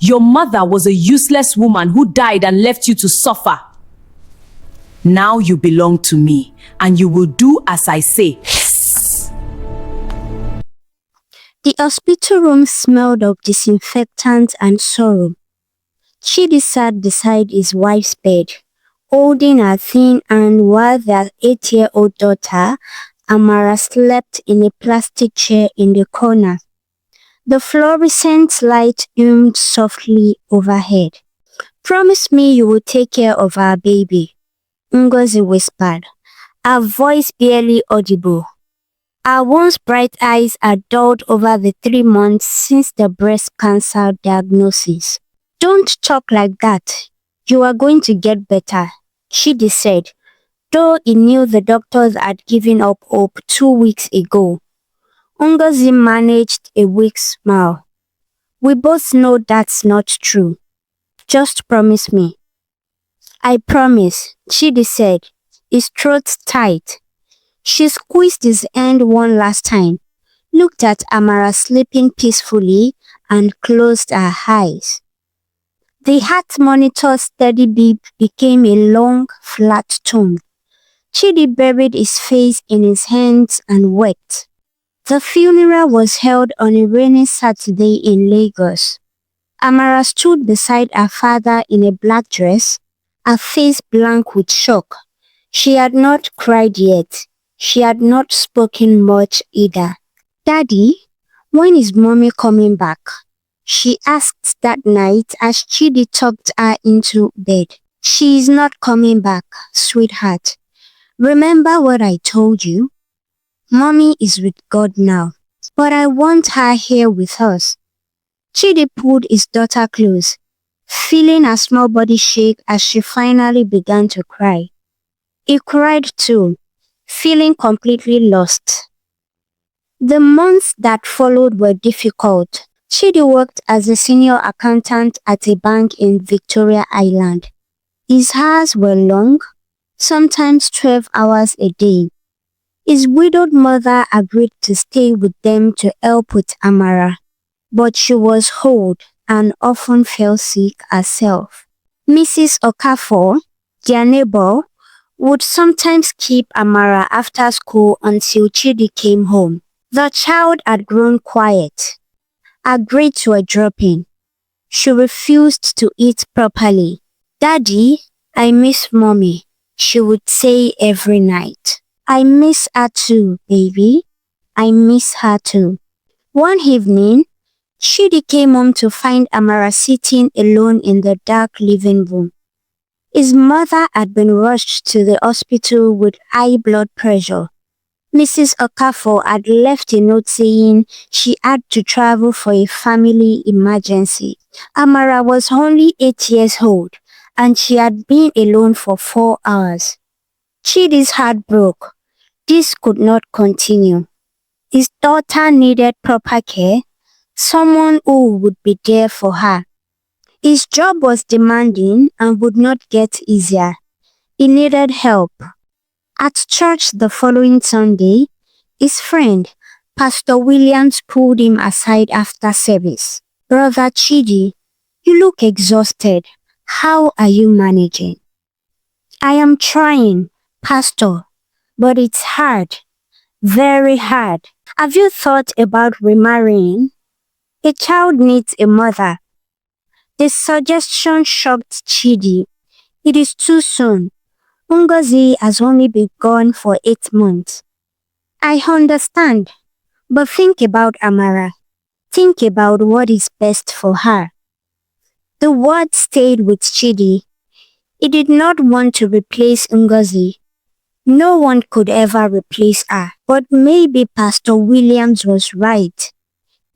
Your mother was a useless woman who died and left you to suffer. Now you belong to me, and you will do as I say. The hospital room smelled of disinfectant and sorrow. Chidi sat beside his wife's bed, holding her thin hand while their 8-year-old daughter, Amara, slept in a plastic chair in the corner. The fluorescent light hummed softly overhead. "Promise me you will take care of our baby," Ngozi whispered, her voice barely audible. Her once bright eyes had dulled over the 3 months since the breast cancer diagnosis. "Don't talk like that. You are going to get better," Chidi said, though he knew the doctors had given up hope 2 weeks ago. Ngozi managed a weak smile. "We both know that's not true. Just promise me." "I promise," Chidi said, his throat tight. She squeezed his hand one last time, looked at Amara sleeping peacefully, and closed her eyes. The heart monitor's steady beep became a long, flat tone. Chidi buried his face in his hands and wept. The funeral was held on a rainy Saturday in Lagos. Amara stood beside her father in a black dress, her face blank with shock. She had not cried yet. She had not spoken much either. "Daddy, when is Mommy coming back?" she asked that night as Chidi tucked her into bed. "She is not coming back, sweetheart. Remember what I told you? Mommy is with God now, but I want her here with us." Chidi pulled his daughter close, feeling her small body shake as she finally began to cry. He cried too, feeling completely lost. The months that followed were difficult. Chidi worked as a senior accountant at a bank in Victoria Island. His hours were long, sometimes 12 hours a day. His widowed mother agreed to stay with them to help with Amara, but she was old and often fell sick herself. Mrs. Okafor, their neighbor, would sometimes keep Amara after school until Chidi came home. The child had grown quiet. Her grades were dropping. She refused to eat properly. "Daddy, I miss Mommy," she would say every night. "I miss her too, baby. I miss her too." One evening, Chidi came home to find Amara sitting alone in the dark living room. His mother had been rushed to the hospital with high blood pressure. Mrs. Okafor had left a note saying she had to travel for a family emergency. Amara was only 8 years old, and she had been alone for 4 hours. Chidi's heart broke. This could not continue. His daughter needed proper care, someone who would be there for her. His job was demanding and would not get easier. He needed help. At church the following Sunday, his friend, Pastor Williams, pulled him aside after service. "Brother Chidi, you look exhausted. How are you managing?" "I am trying, Pastor, but it's hard. Very hard. Have you thought about remarrying? A child needs a mother." The suggestion shocked Chidi. It is too soon. Ngozi has only been gone for 8 months. "I understand, but think about Amara. Think about what is best for her." The word stayed with Chidi. He did not want to replace Ngozi. No one could ever replace her. But maybe Pastor Williams was right.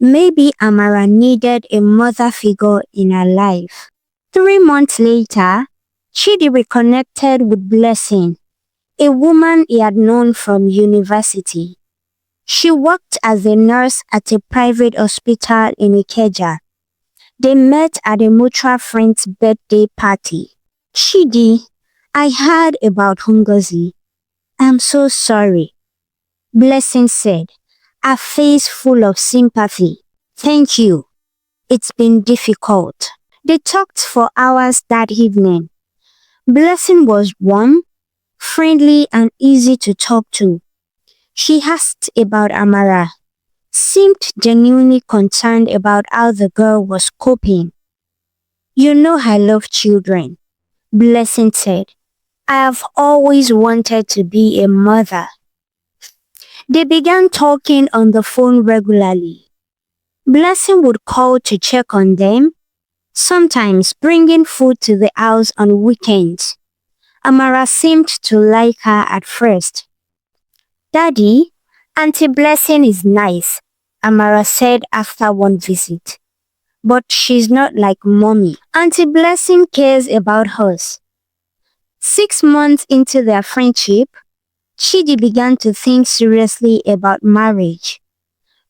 Maybe Amara needed a mother figure in her life. 3 months later, Chidi reconnected with Blessing, a woman he had known from university. She worked as a nurse at a private hospital in Ikeja. They met at a mutual friend's birthday party. "Chidi, I heard about Ngozi. I'm so sorry," Blessing said, her face full of sympathy. "Thank you." It's been difficult. They talked for hours that evening. Blessing was warm, friendly, and easy to talk to. She asked about Amara, seemed genuinely concerned about how the girl was coping. You know I love children, Blessing said. I have always wanted to be a mother. They began talking on the phone regularly. Blessing would call to check on them, sometimes bringing food to the house on weekends. Amara seemed to like her at first. Daddy, Auntie Blessing is nice, Amara said after one visit. But she's not like Mommy. Auntie Blessing cares about us. 6 months into their friendship, Chidi began to think seriously about marriage.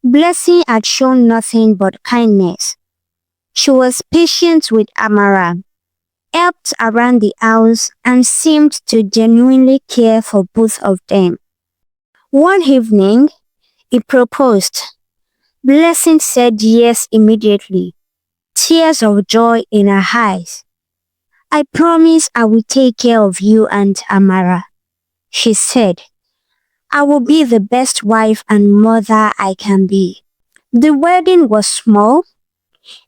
Blessing had shown nothing but kindness. She was patient with Amara, helped around the house, and seemed to genuinely care for both of them. One evening, he proposed. Blessing said yes immediately, tears of joy in her eyes. I promise I will take care of you and Amara, she said. I will be the best wife and mother I can be. The wedding was small,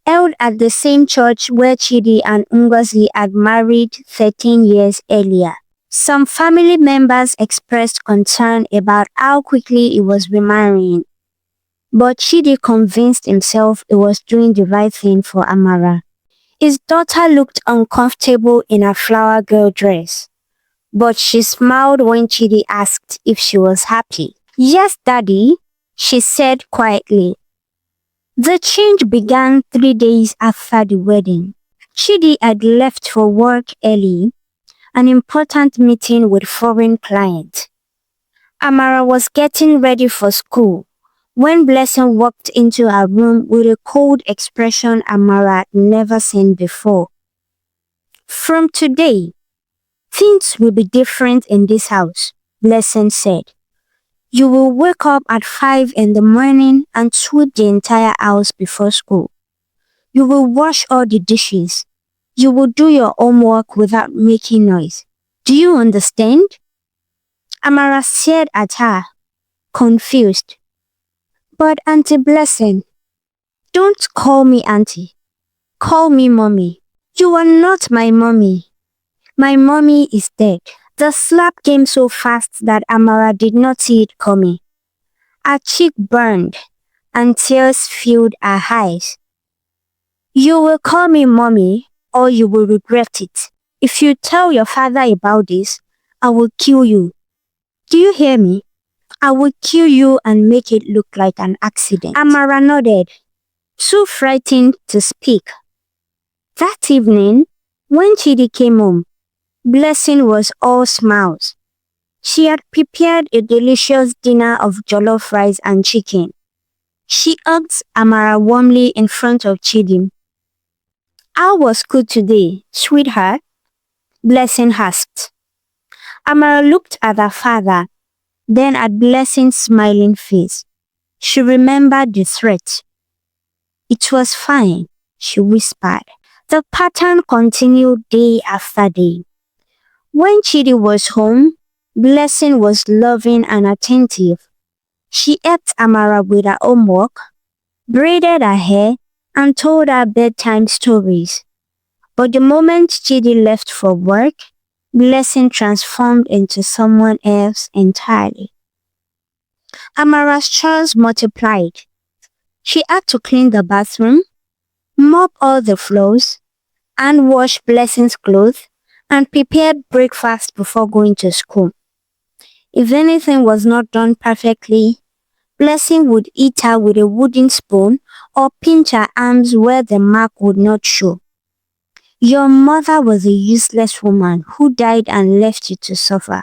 held at the same church where Chidi and Ngozi had married 13 years earlier. Some family members expressed concern about how quickly he was remarrying, but Chidi convinced himself he was doing the right thing for Amara. His daughter looked uncomfortable in her flower girl dress, but she smiled when Chidi asked if she was happy. Yes, Daddy, she said quietly. The change began 3 days after the wedding. Chidi had left for work early, an important meeting with foreign clients. Amara was getting ready for school when Blessing walked into her room with a cold expression Amara had never seen before. From today, things will be different in this house, Blessing said. You will wake up at 5 in the morning and sweep the entire house before school. You will wash all the dishes. You will do your homework without making noise. Do you understand? Amara stared at her, confused. But Auntie Blessing, don't call me Auntie. Call me Mommy. You are not my mommy. My mommy is dead. The slap came so fast that Amara did not see it coming. Her cheek burned, and tears filled her eyes. You will call me Mommy, or you will regret it. If you tell your father about this, I will kill you. Do you hear me? I will kill you and make it look like an accident. Amara nodded, too frightened to speak. That evening, when Chidi came home, Blessing was all smiles. She had prepared a delicious dinner of jollof rice and chicken. She hugged Amara warmly in front of Chidi. How was school today, sweetheart? Blessing asked. Amara looked at her father, then at Blessing's smiling face. She remembered the threat. It was fine, she whispered. The pattern continued day after day. When Chidi was home, Blessing was loving and attentive. She helped Amara with her homework, braided her hair, and told her bedtime stories. But the moment Chidi left for work, Blessing transformed into someone else entirely. Amara's chores multiplied. She had to clean the bathroom, mop all the floors, and wash Blessing's clothes, and prepare breakfast before going to school. If anything was not done perfectly, Blessing would eat her with a wooden spoon or pinch her arms where the mark would not show. Your mother was a useless woman who died and left you to suffer.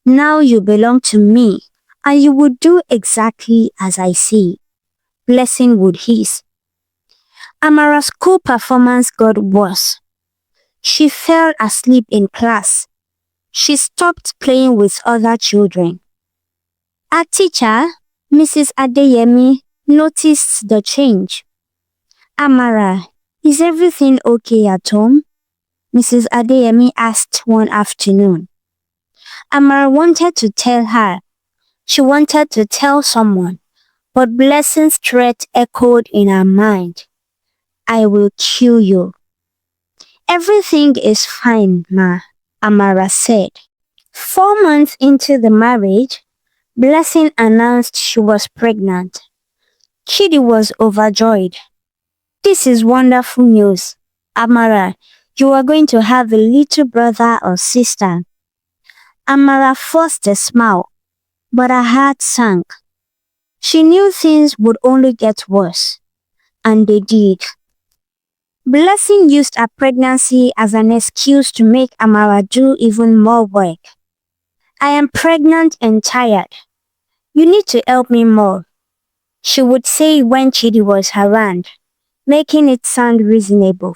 Now you belong to me, and you will do exactly as I say, Blessing would hiss. Amara's school performance got worse. She fell asleep in class. She stopped playing with other children. Our teacher, Mrs. Adeyemi, noticed the change. Amara, is everything okay at home? Mrs. Adeyemi asked one afternoon. Amara wanted to tell her. She wanted to tell someone, but Blessing's threat echoed in her mind. I will kill you. Everything is fine, Ma, Amara said. 4 months into the marriage, Blessing announced she was pregnant. Chidi was overjoyed. This is wonderful news. Amara, you are going to have a little brother or sister. Amara forced a smile, but her heart sank. She knew things would only get worse, and they did. Blessing used her pregnancy as an excuse to make Amara do even more work. I am pregnant and tired. You need to help me more, she would say when Chidi was around, making it sound reasonable.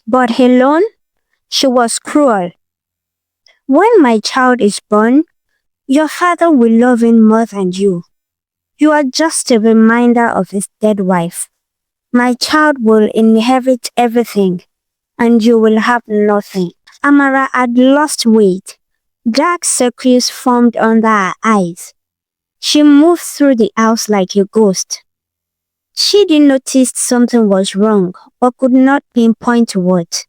But alone, she was cruel. When my child is born, your father will love him more than you. You are just a reminder of his dead wife. My child will inherit everything, and you will have nothing. Amara had lost weight. Dark circles formed under her eyes. She moved through the house like a ghost. Chidi noticed something was wrong, but could not pinpoint what.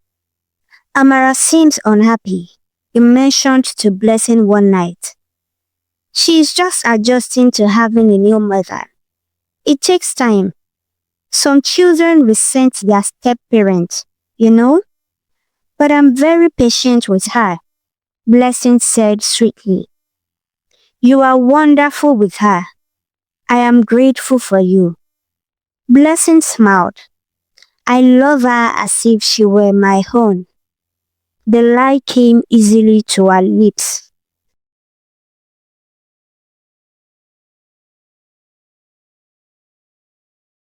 Amara seems unhappy, he mentioned to Blessing one night. She is just adjusting to having a new mother. It takes time. Some children resent their step-parents, you know? But I'm very patient with her, Blessing said sweetly. You are wonderful with her. I am grateful for you. Blessing smiled. I love her as if she were my own. The lie came easily to her lips.